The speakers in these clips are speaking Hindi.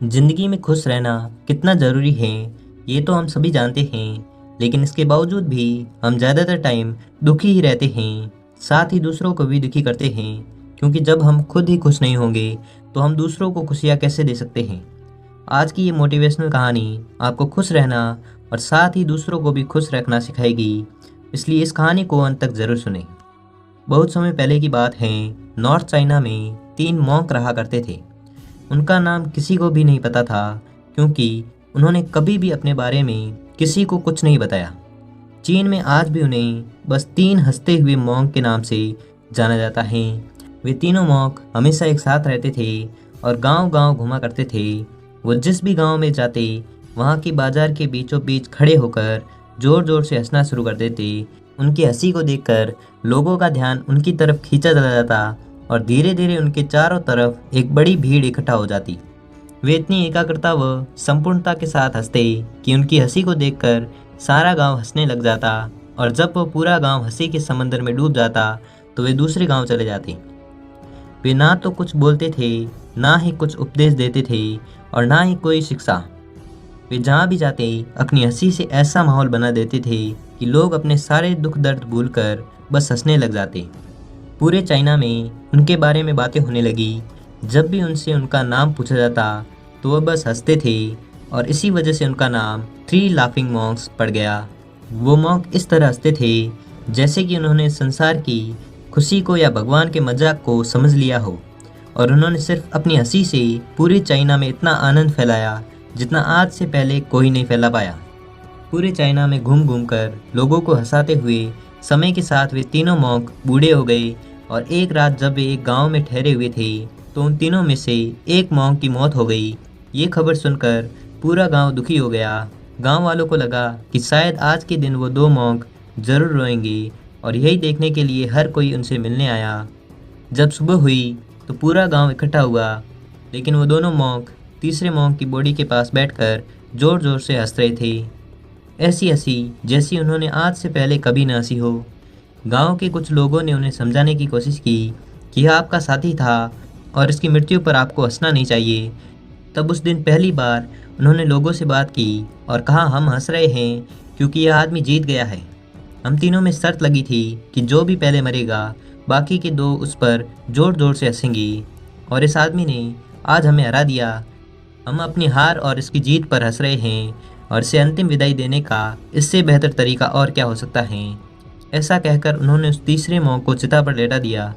जिंदगी में खुश रहना कितना ज़रूरी है ये तो हम सभी जानते हैं, लेकिन इसके बावजूद भी हम ज़्यादातर टाइम दुखी ही रहते हैं। साथ ही दूसरों को भी दुखी करते हैं, क्योंकि जब हम खुद ही खुश नहीं होंगे तो हम दूसरों को खुशियाँ कैसे दे सकते हैं। आज की ये मोटिवेशनल कहानी आपको खुश रहना और साथ ही दूसरों को भी खुश रखना सिखाएगी, इसलिए इस कहानी को अंत तक ज़रूर सुनें। बहुत समय पहले की बात है। नॉर्थ चाइना में 3 मॉन्क रहा करते थे। उनका नाम किसी को भी नहीं पता था, क्योंकि उन्होंने कभी भी अपने बारे में किसी को कुछ नहीं बताया। चीन में आज भी उन्हें बस 3 हंसते हुए मॉन्क के नाम से जाना जाता है। वे तीनों मॉन्क हमेशा एक साथ रहते थे और गांव-गांव घुमा करते थे। वो जिस भी गांव में जाते, वहां की बाजार के बीचों बीच खड़े होकर जोर जोर से हंसना शुरू कर देते। उनकी हंसी को देखकर लोगों का ध्यान उनकी तरफ खींचा चला जाता और धीरे धीरे उनके चारों तरफ एक बड़ी भीड़ इकट्ठा हो जाती। वे इतनी एकाग्रता व संपूर्णता के साथ हंसते कि उनकी हंसी को देखकर सारा गांव हंसने लग जाता, और जब वो पूरा गांव हंसी के समंदर में डूब जाता तो वे दूसरे गांव चले जाते। वे ना तो कुछ बोलते थे, ना ही कुछ उपदेश देते थे और ना ही कोई शिक्षा। वे जहाँ भी जाते अपनी हंसी से ऐसा माहौल बना देते थे कि लोग अपने सारे दुख दर्द भूलकर बस हंसने लग जाते। पूरे चाइना में उनके बारे में बातें होने लगी। जब भी उनसे उनका नाम पूछा जाता तो वह बस हंसते थे, और इसी वजह से उनका नाम 3 लाफिंग मॉन्क्स पड़ गया। वो मॉन्क इस तरह हंसते थे जैसे कि उन्होंने संसार की खुशी को या भगवान के मजाक को समझ लिया हो, और उन्होंने सिर्फ अपनी हंसी से पूरे चाइना में इतना आनंद फैलाया जितना आज से पहले कोई नहीं फैला पाया। पूरे चाइना में घूम घूम कर लोगों को हंसाते हुए समय के साथ वे तीनों मॉन्क बूढ़े हो गए, और एक रात जब वे एक गांव में ठहरे हुए थे तो उन तीनों में से एक मॉन्क की मौत हो गई। ये खबर सुनकर पूरा गांव दुखी हो गया। गांव वालों को लगा कि शायद आज के दिन वो 2 मॉन्क जरूर रोएंगे, और यही देखने के लिए हर कोई उनसे मिलने आया। जब सुबह हुई तो पूरा गांव इकट्ठा हुआ, लेकिन वो दोनों मॉन्क तीसरे मॉन्क की बॉडी के पास बैठकर जोर जोर से हंस रहे थे। ऐसी हंसी जैसी उन्होंने आज से पहले कभी न हंसी हो। गांव के कुछ लोगों ने उन्हें समझाने की कोशिश की कि यह आपका साथी था और इसकी मृत्यु पर आपको हंसना नहीं चाहिए। तब उस दिन पहली बार उन्होंने लोगों से बात की और कहा, हम हंस रहे हैं क्योंकि यह आदमी जीत गया है। हम तीनों में शर्त लगी थी कि जो भी पहले मरेगा बाकी के 2 उस पर जोर जोर से हंसेंगे, और इस आदमी ने आज हमें हरा दिया। हम अपनी हार और इसकी जीत पर हंस रहे हैं, और इसे अंतिम विदाई देने का इससे बेहतर तरीका और क्या हो सकता है। ऐसा कहकर उन्होंने उस तीसरे मॉन्क को चिता पर लेटा दिया।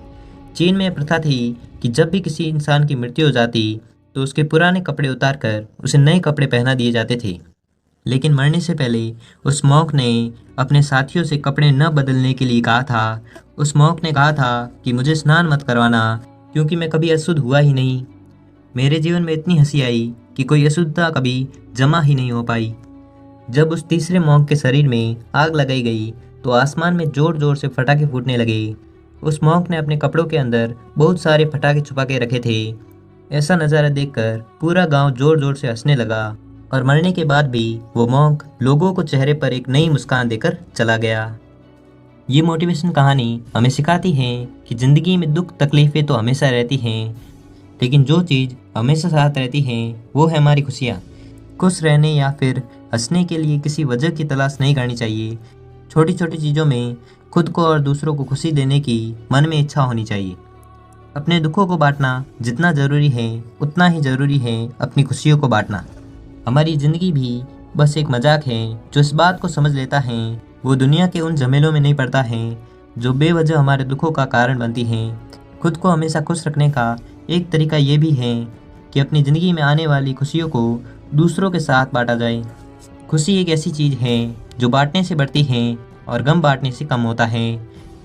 चीन में प्रथा थी कि जब भी किसी इंसान की मृत्यु हो जाती तो उसके पुराने कपड़े उतारकर उसे नए कपड़े पहना दिए जाते थे। लेकिन मरने से पहले उस मॉन्क ने अपने साथियों से कपड़े न बदलने के लिए कहा था। उस मॉन्क ने कहा था कि मुझे स्नान मत करवाना, क्योंकि मैं कभी अशुद्ध हुआ ही नहीं। मेरे जीवन में इतनी हंसी आई कि कोई अशुद्धता कभी जमा ही नहीं हो पाई। जब उस तीसरे मॉन्क के शरीर में आग लगाई गई तो आसमान में जोर जोर से पटाखे फूटने लगे। उस मॉन्क ने अपने कपड़ों के अंदर बहुत सारे पटाखे छुपा के रखे थे। ऐसा नज़ारा देखकर पूरा गांव जोर जोर से हंसने लगा, और मरने के बाद भी वो मॉन्क लोगों को चेहरे पर एक नई मुस्कान देकर चला गया। ये मोटिवेशन कहानी हमें सिखाती है कि ज़िंदगी में दुख तकलीफ़ें तो हमेशा रहती हैं, लेकिन जो चीज़ हमेशा साथ रहती है वो है हमारी खुशियाँ। खुश रहने या फिर हंसने के लिए किसी वजह की तलाश नहीं करनी चाहिए। छोटी छोटी चीज़ों में खुद को और दूसरों को खुशी देने की मन में इच्छा होनी चाहिए। अपने दुखों को बांटना जितना ज़रूरी है उतना ही ज़रूरी है अपनी खुशियों को बांटना। हमारी ज़िंदगी भी बस एक मजाक है। जो इस बात को समझ लेता है वो दुनिया के उन झमेलों में नहीं पड़ता है जो बेवजह हमारे दुखों का कारण बनती हैं। खुद को हमेशा खुश रखने का एक तरीका ये भी है कि अपनी ज़िंदगी में आने वाली खुशियों को दूसरों के साथ बांटा जाए। खुशी एक ऐसी चीज़ है जो बांटने से बढ़ती है और गम बांटने से कम होता है।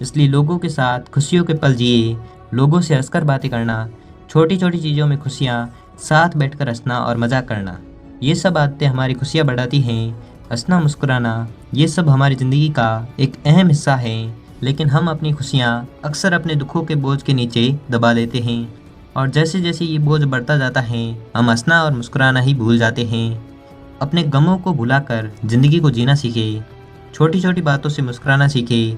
इसलिए लोगों के साथ खुशियों के पल जिए, लोगों से हंसकर बातें करना, छोटी छोटी चीज़ों में खुशियाँ, साथ बैठकर हंसना और मजाक करना, ये सब आदतें हमारी खुशियाँ बढ़ाती हैं। हंसना मुस्कुराना ये सब हमारी ज़िंदगी का एक अहम हिस्सा है, लेकिन हम अपनी खुशियाँ अक्सर अपने दुखों के बोझ के नीचे दबा लेते हैं, और जैसे जैसे ये बोझ बढ़ता जाता है हम हंसना और मुस्कुराना ही भूल जाते हैं। अपने गमों को भुलाकर ज़िंदगी को जीना सीखे, छोटी छोटी बातों से मुस्कुराना सीखे,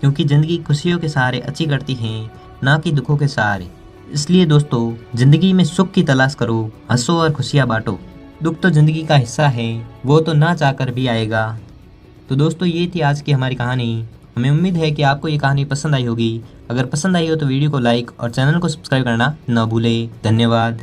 क्योंकि ज़िंदगी खुशियों के सहारे अच्छी करती है, ना कि दुखों के सहारे। इसलिए दोस्तों, जिंदगी में सुख की तलाश करो, हंसो और खुशियाँ बांटो। दुख तो जिंदगी का हिस्सा है, वो तो ना चाहकर भी आएगा। तो दोस्तों, ये थी आज की हमारी कहानी। हमें उम्मीद है कि आपको ये कहानी पसंद आई होगी। अगर पसंद आई हो तो वीडियो को लाइक और चैनल को सब्सक्राइब करना ना भूलें। धन्यवाद।